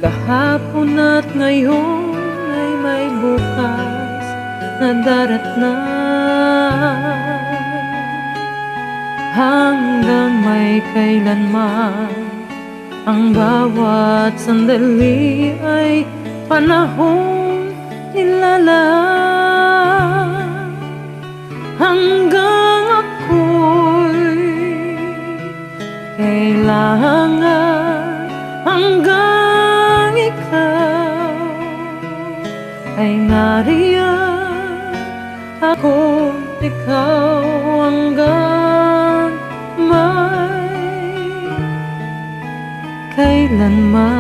Kahapon at ngayon ay may bukas na daratnan, hanggang may kailanman. Ang bawat sandali ay panahong nilalaan, hanggang ako'y kailangan, hanggang ikaw ay nariyan. Ako, ikaw, hanggang may kailanman.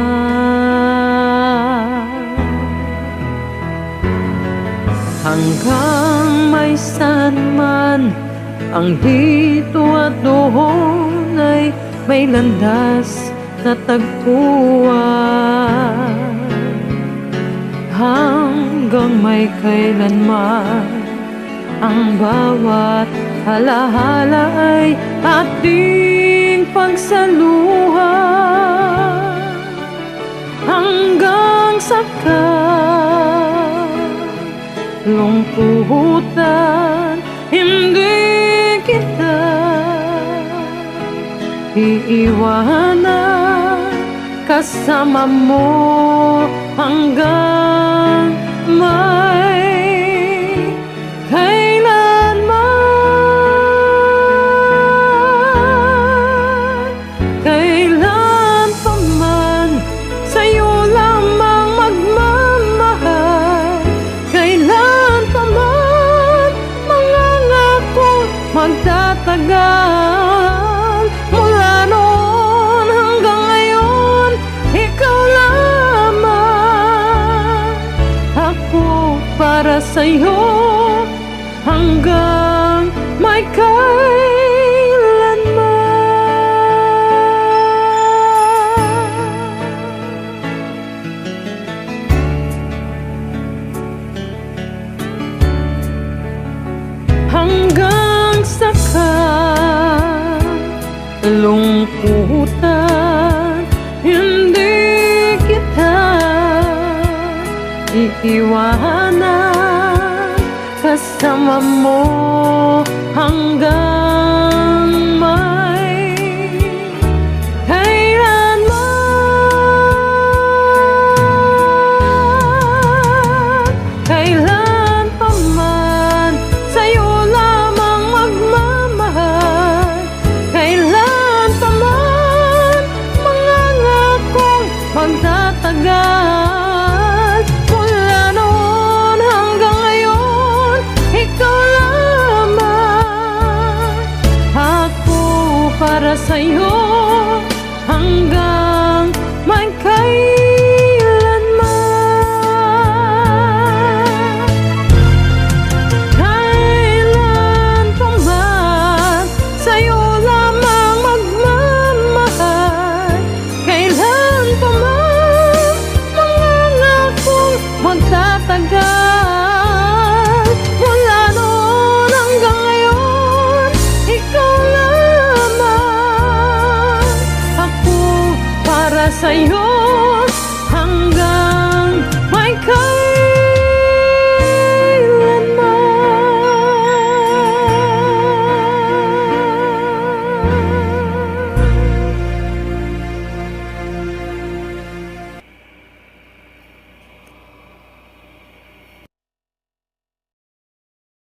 Hanggang may sanman ang dito at doon ay may landas na tagpuan, hanggang may kailanman. Ang bawat halahala ay ating pagsaluhan, hanggang sa kalungkutan. Hindi kita iiwanan, kasama mo hanggang may kailanman. Kailan pa man sa'yo lamang magmamahal, kailan pa man mangangako magtatagal. Mula noon hanggang ngayon, ikaw lamang. Ako para sa'yo hanggang may kailanman. Hanggang sa kalungkutan, hindi kita iiwanan, kasama mo hanggang may kailanman. Kailan pa man sa'yo lamang magmamahal, kailan pa man mangangakong magtatagal. Mula noon hanggang ngayon, ikaw lamang. Ako para sa'yo hanggang may kailanman. Kailan pa man sa'yo lamang magmamahal, kailan pa man mangangakong magtatagal. Mula noon hanggang ngayon, ikaw lamang. Ako para sa'yo